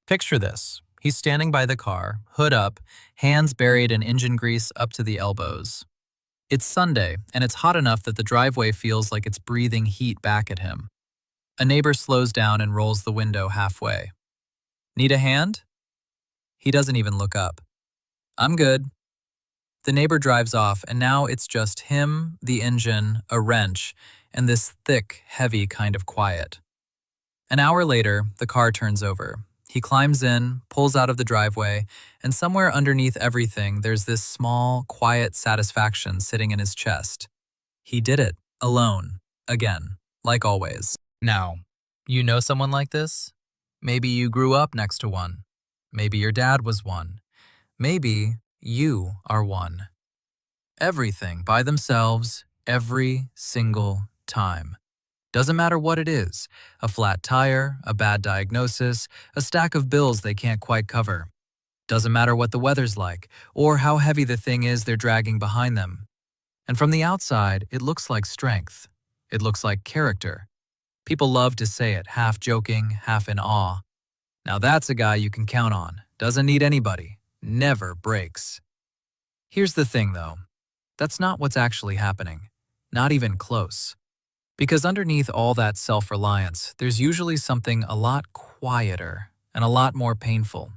Picture this. He's standing by the car, hood up, hands buried in engine grease up to the elbows. It's Sunday, and it's hot enough that the driveway feels like it's breathing heat back at him. A neighbor slows down and rolls the window halfway. Need a hand? He doesn't even look up. I'm good. The neighbor drives off, and now it's just him, the engine, a wrench, and this thick, heavy kind of quiet. An hour later, the car turns over. He climbs in, pulls out of the driveway, and somewhere underneath everything, there's this small, quiet satisfaction sitting in his chest. He did it, alone, again, like always. Now, you know someone like this? Maybe you grew up next to one. Maybe your dad was one. Maybe you are one. Everything by themselves, every single time. Doesn't matter what it is, a flat tire, a bad diagnosis, a stack of bills they can't quite cover. Doesn't matter what the weather's like, or how heavy the thing is they're dragging behind them. And from the outside, it looks like strength. It looks like character. People love to say it, half joking, half in awe. Now that's a guy you can count on. Doesn't need anybody. Never breaks. Here's the thing, though. That's not what's actually happening. Not even close. Because underneath all that self-reliance, there's usually something a lot quieter and a lot more painful.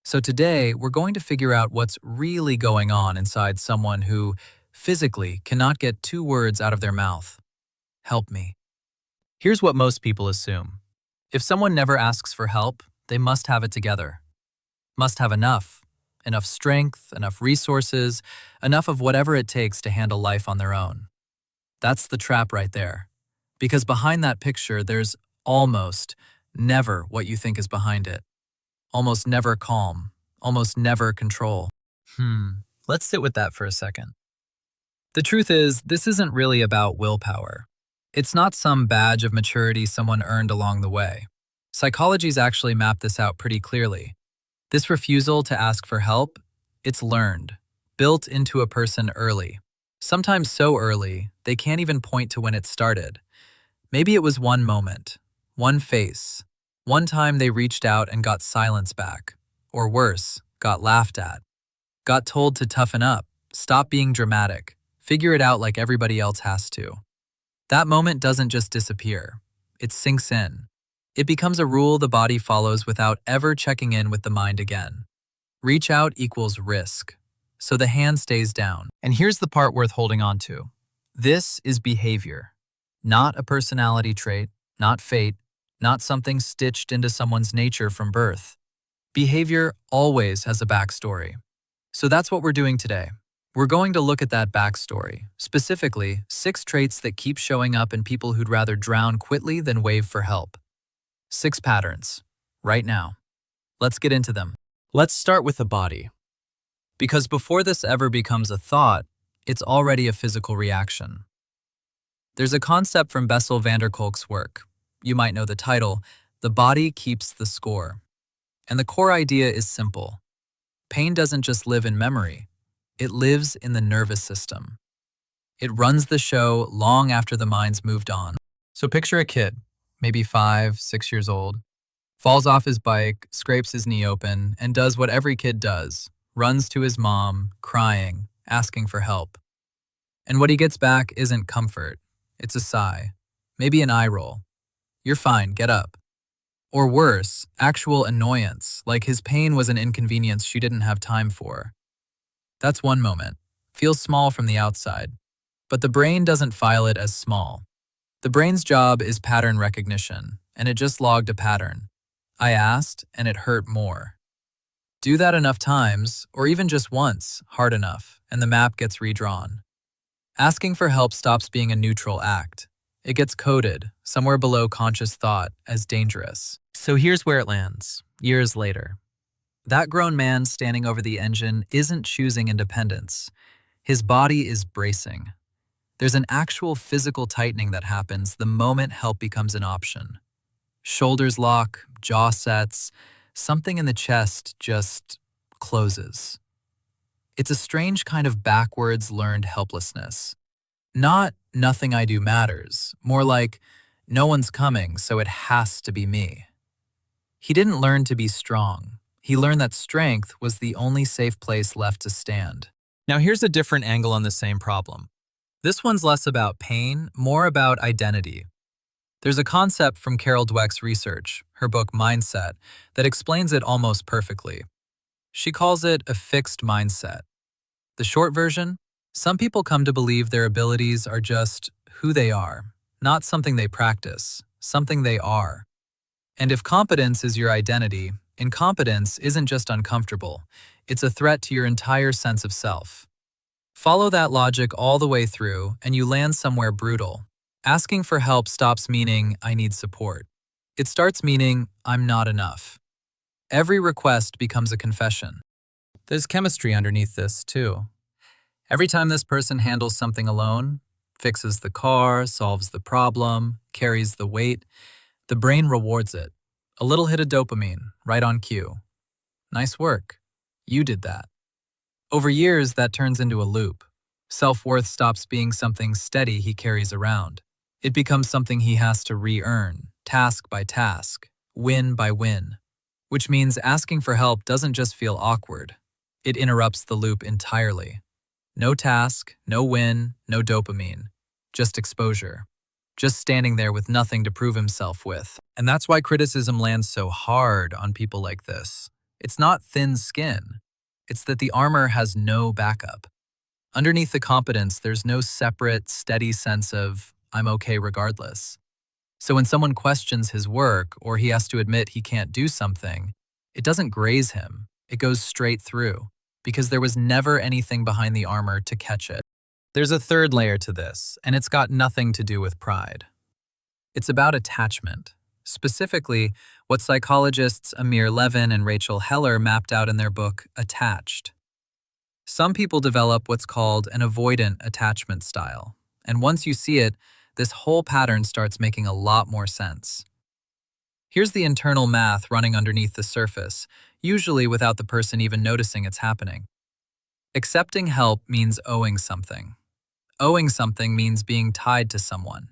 So today, we're going to figure out what's really going on inside someone who, physically, cannot get two words out of their mouth. Help me. Here's what most people assume. If someone never asks for help, they must have it together. Must have enough strength, enough resources, enough of whatever it takes to handle life on their own. That's the trap right there. Because behind that picture, there's almost never what you think is behind it. Almost never calm, almost never control. Let's sit with that for a second. The truth is, this isn't really about willpower. It's not some badge of maturity someone earned along the way. Psychology's actually mapped this out pretty clearly. This refusal to ask for help, it's learned, built into a person early. Sometimes so early, they can't even point to when it started. Maybe it was one moment, one face, one time they reached out and got silence back, or worse, got laughed at, got told to toughen up, stop being dramatic, figure it out like everybody else has to. That moment doesn't just disappear, it sinks in. It becomes a rule the body follows without ever checking in with the mind again. Reach out equals risk. So the hand stays down. And here's the part worth holding on to. This is behavior, not a personality trait, not fate, not something stitched into someone's nature from birth. Behavior always has a backstory. So that's what we're doing today. We're going to look at that backstory, specifically 6 traits that keep showing up in people who'd rather drown quickly than wave for help. 6 patterns, right now. Let's get into them. Let's start with the body. Because before this ever becomes a thought, it's already a physical reaction. There's a concept from Bessel Kolk's work. You might know the title, The Body Keeps the Score. And the core idea is simple. Pain doesn't just live in memory, it lives in the nervous system. It runs the show long after the mind's moved on. So picture a kid, maybe 5, 6 years old, falls off his bike, scrapes his knee open, and does what every kid does. Runs to his mom, crying, asking for help. And what he gets back isn't comfort. It's a sigh, maybe an eye roll. You're fine, get up. Or worse, actual annoyance, like his pain was an inconvenience she didn't have time for. That's one moment. Feels small from the outside. But the brain doesn't file it as small. The brain's job is pattern recognition, and it just logged a pattern. I asked, and it hurt more. Do that enough times, or even just once, hard enough, and the map gets redrawn. Asking for help stops being a neutral act. It gets coded, somewhere below conscious thought, as dangerous. So here's where it lands, years later. That grown man standing over the engine isn't choosing independence. His body is bracing. There's an actual physical tightening that happens the moment help becomes an option. Shoulders lock, jaw sets, something in the chest just closes. It's a strange kind of backwards learned helplessness. Not nothing I do matters, more like no one's coming, so it has to be me. He didn't learn to be strong. He learned that strength was the only safe place left to stand. Now here's a different angle on the same problem. This one's less about pain, more about identity. There's a concept from Carol Dweck's research, her book Mindset, that explains it almost perfectly. She calls it a fixed mindset. The short version? Some people come to believe their abilities are just who they are, not something they practice, something they are. And if competence is your identity, incompetence isn't just uncomfortable, it's a threat to your entire sense of self. Follow that logic all the way through, and you land somewhere brutal. Asking for help stops meaning, I need support. It starts meaning, I'm not enough. Every request becomes a confession. There's chemistry underneath this, too. Every time this person handles something alone, fixes the car, solves the problem, carries the weight, the brain rewards it. A little hit of dopamine, right on cue. Nice work. You did that. Over years, that turns into a loop. Self-worth stops being something steady he carries around. It becomes something he has to re-earn, task by task, win by win. Which means asking for help doesn't just feel awkward. It interrupts the loop entirely. No task, no win, no dopamine. Just exposure. Just standing there with nothing to prove himself with. And that's why criticism lands so hard on people like this. It's not thin skin. It's that the armor has no backup. Underneath the competence, there's no separate, steady sense of, I'm okay regardless. So when someone questions his work or he has to admit he can't do something, it doesn't graze him. It goes straight through, because there was never anything behind the armor to catch it. There's a third layer to this, and it's got nothing to do with pride. It's about attachment. Specifically, what psychologists Amir, Levine, and Rachel Heller mapped out in their book, Attached. Some people develop what's called an avoidant attachment style, and once you see it, this whole pattern starts making a lot more sense. Here's the internal math running underneath the surface, usually without the person even noticing it's happening. Accepting help means owing something. Owing something means being tied to someone.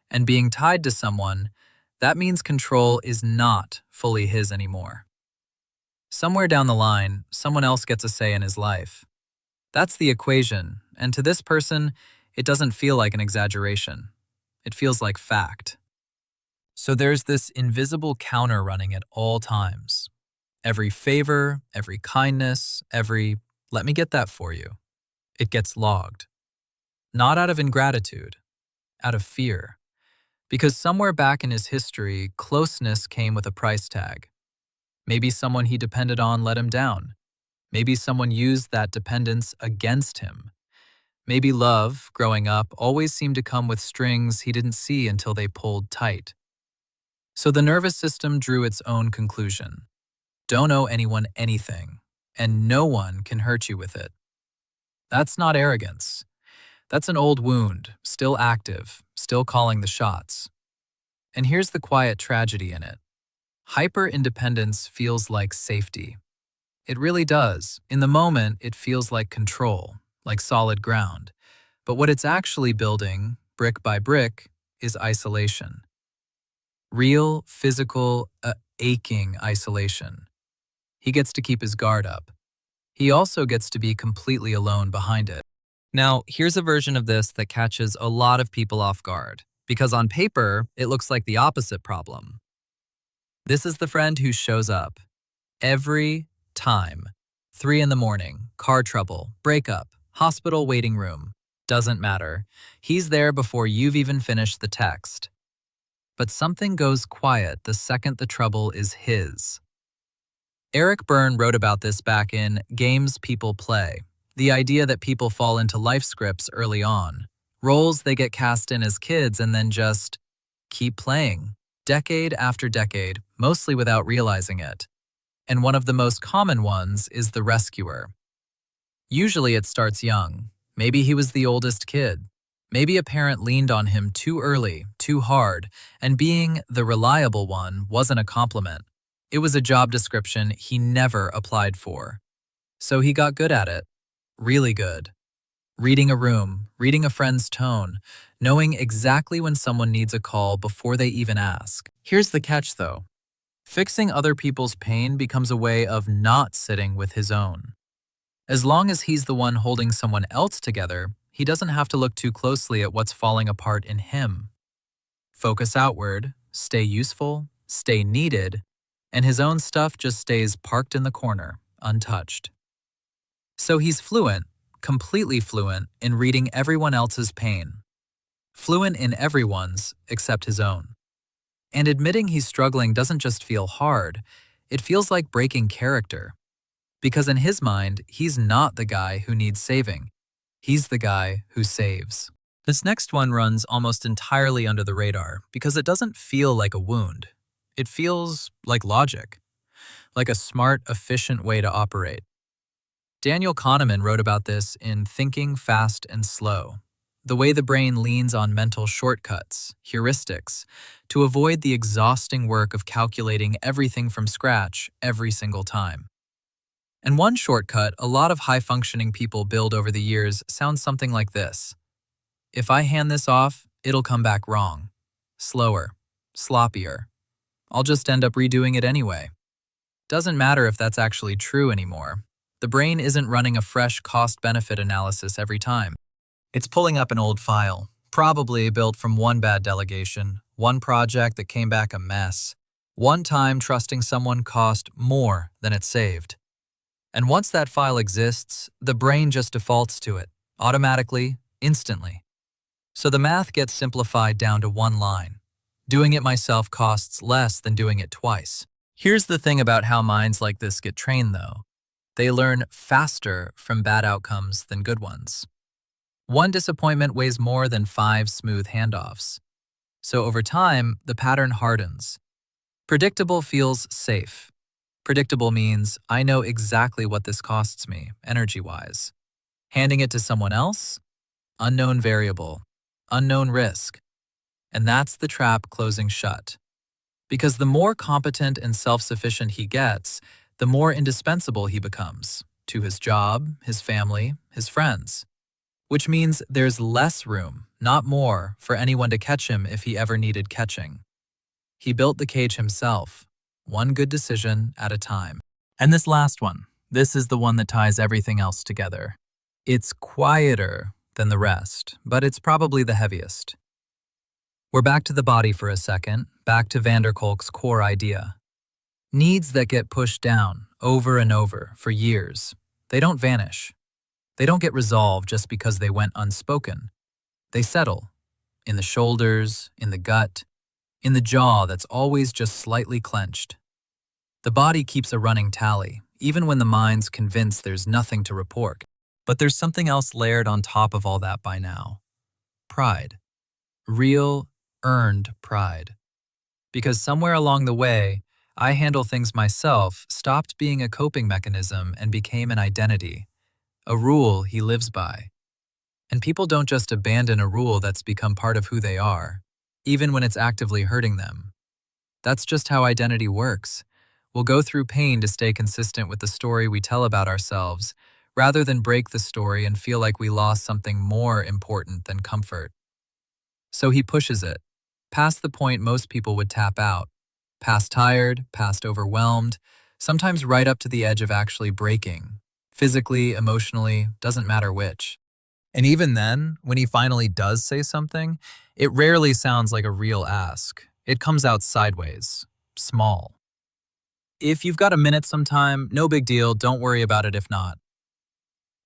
And being tied to someone, that means control is not fully his anymore. Somewhere down the line, someone else gets a say in his life. That's the equation, and to this person, it doesn't feel like an exaggeration. It feels like fact. So there's this invisible counter running at all times. Every favor, every kindness, every, let me get that for you. It gets logged. Not out of ingratitude, out of fear. Because somewhere back in his history, closeness came with a price tag. Maybe someone he depended on let him down. Maybe someone used that dependence against him. Maybe love, growing up, always seemed to come with strings he didn't see until they pulled tight. So the nervous system drew its own conclusion. Don't owe anyone anything, and no one can hurt you with it. That's not arrogance. That's an old wound, still active, still calling the shots. And here's the quiet tragedy in it. Hyper-independence feels like safety. It really does. In the moment, it feels like control, like solid ground. But what it's actually building, brick by brick, is isolation. Real, physical, aching isolation. He gets to keep his guard up. He also gets to be completely alone behind it. Now, here's a version of this that catches a lot of people off guard, because on paper, it looks like the opposite problem. This is the friend who shows up. Every time. 3 in the morning, car trouble, breakup, hospital waiting room. Doesn't matter. He's there before you've even finished the text. But something goes quiet the second the trouble is his. Eric Berne wrote about this back in Games People Play, the idea that people fall into life scripts early on, roles they get cast in as kids and then just keep playing, decade after decade, mostly without realizing it. And one of the most common ones is the rescuer. Usually it starts young. Maybe he was the oldest kid. Maybe a parent leaned on him too early, too hard, and being the reliable one wasn't a compliment. It was a job description he never applied for. So he got good at it. Really good. Reading a room, reading a friend's tone, knowing exactly when someone needs a call before they even ask. Here's the catch though. Fixing other people's pain becomes a way of not sitting with his own. As long as he's the one holding someone else together, he doesn't have to look too closely at what's falling apart in him. Focus outward, stay useful, stay needed, and his own stuff just stays parked in the corner, untouched. So he's fluent, completely fluent, in reading everyone else's pain. Fluent in everyone's except his own. And admitting he's struggling doesn't just feel hard, it feels like breaking character. Because in his mind, he's not the guy who needs saving. He's the guy who saves. This next one runs almost entirely under the radar because it doesn't feel like a wound. It feels like logic, like a smart, efficient way to operate. Daniel Kahneman wrote about this in Thinking Fast and Slow, the way the brain leans on mental shortcuts, heuristics, to avoid the exhausting work of calculating everything from scratch every single time. And one shortcut a lot of high-functioning people build over the years sounds something like this. If I hand this off, it'll come back wrong, slower, sloppier. I'll just end up redoing it anyway. Doesn't matter if that's actually true anymore. The brain isn't running a fresh cost-benefit analysis every time. It's pulling up an old file, probably built from one bad delegation, one project that came back a mess, one time trusting someone cost more than it saved. And once that file exists, the brain just defaults to it, automatically, instantly. So the math gets simplified down to one line. Doing it myself costs less than doing it twice. Here's the thing about how minds like this get trained, though. They learn faster from bad outcomes than good ones. One disappointment weighs more than 5 smooth handoffs. So over time, the pattern hardens. Predictable feels safe. Predictable means I know exactly what this costs me, energy-wise. Handing it to someone else? Unknown variable, unknown risk. And that's the trap closing shut. Because the more competent and self-sufficient he gets, the more indispensable he becomes to his job, his family, his friends. Which means there's less room, not more, for anyone to catch him if he ever needed catching. He built the cage himself, one good decision at a time. And this last one, this is the one that ties everything else together. It's quieter than the rest, but it's probably the heaviest. We're back to the body for a second, back to Kolk's core idea. Needs that get pushed down over and over for years, they don't vanish. They don't get resolved just because they went unspoken. They settle in the shoulders, in the gut, in the jaw that's always just slightly clenched. The body keeps a running tally, even when the mind's convinced there's nothing to report. But there's something else layered on top of all that by now. Pride. Real, earned pride. Because somewhere along the way, I handle things myself stopped being a coping mechanism and became an identity, a rule he lives by. And people don't just abandon a rule that's become part of who they are, even when it's actively hurting them. That's just how identity works. We'll go through pain to stay consistent with the story we tell about ourselves, rather than break the story and feel like we lost something more important than comfort. So he pushes it, past the point most people would tap out, past tired, past overwhelmed, sometimes right up to the edge of actually breaking. Physically, emotionally, doesn't matter which. And even then, when he finally does say something, it rarely sounds like a real ask. It comes out sideways, small. If you've got a minute sometime, no big deal, don't worry about it if not.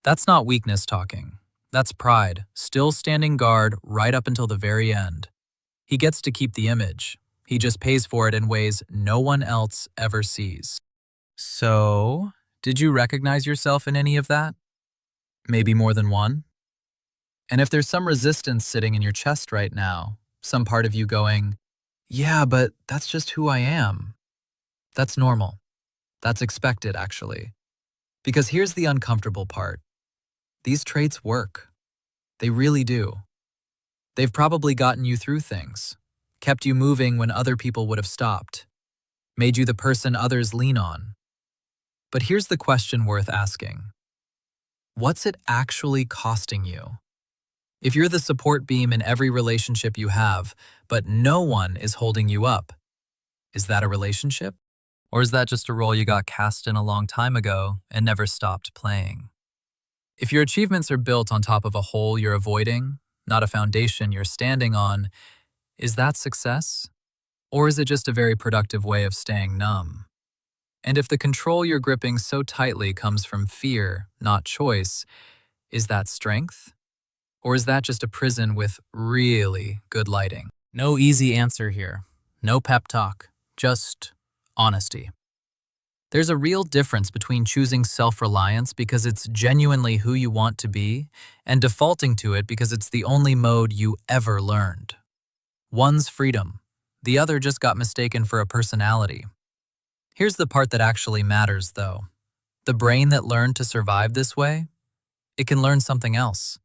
That's not weakness talking. That's pride, still standing guard right up until the very end. He gets to keep the image. He just pays for it in ways no one else ever sees. So, did you recognize yourself in any of that? Maybe more than one? And if there's some resistance sitting in your chest right now, some part of you going, yeah, but that's just who I am. That's normal. That's expected, actually. Because here's the uncomfortable part. These traits work. They really do. They've probably gotten you through things, kept you moving when other people would have stopped, made you the person others lean on. But here's the question worth asking. What's it actually costing you? If you're the support beam in every relationship you have, but no one is holding you up, is that a relationship? Or is that just a role you got cast in a long time ago and never stopped playing? If your achievements are built on top of a hole you're avoiding, not a foundation you're standing on, is that success? Or is it just a very productive way of staying numb? And if the control you're gripping so tightly comes from fear, not choice, is that strength? Or is that just a prison with really good lighting? No easy answer here. No pep talk. Just honesty. There's a real difference between choosing self-reliance because it's genuinely who you want to be and defaulting to it because it's the only mode you ever learned. One's freedom. The other just got mistaken for a personality. Here's the part that actually matters, though. The brain that learned to survive this way, it can learn something else.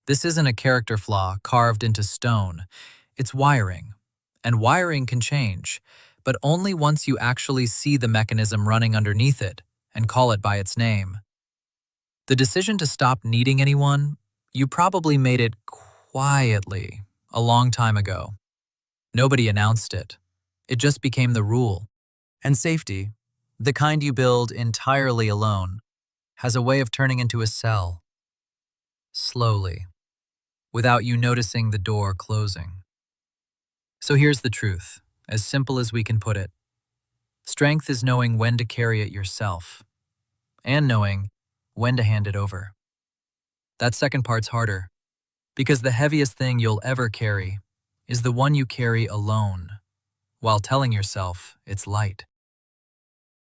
This isn't a character flaw carved into stone. It's wiring. And wiring can change, but only once you actually see the mechanism running underneath it and call it by its name. The decision to stop needing anyone, you probably made it quietly a long time ago. Nobody announced it. It just became the rule. And safety, the kind you build entirely alone, has a way of turning into a cell. Slowly, without you noticing the door closing. So here's the truth, as simple as we can put it. Strength is knowing when to carry it yourself, and knowing when to hand it over. That second part's harder, because the heaviest thing you'll ever carry is the one you carry alone, while telling yourself it's light.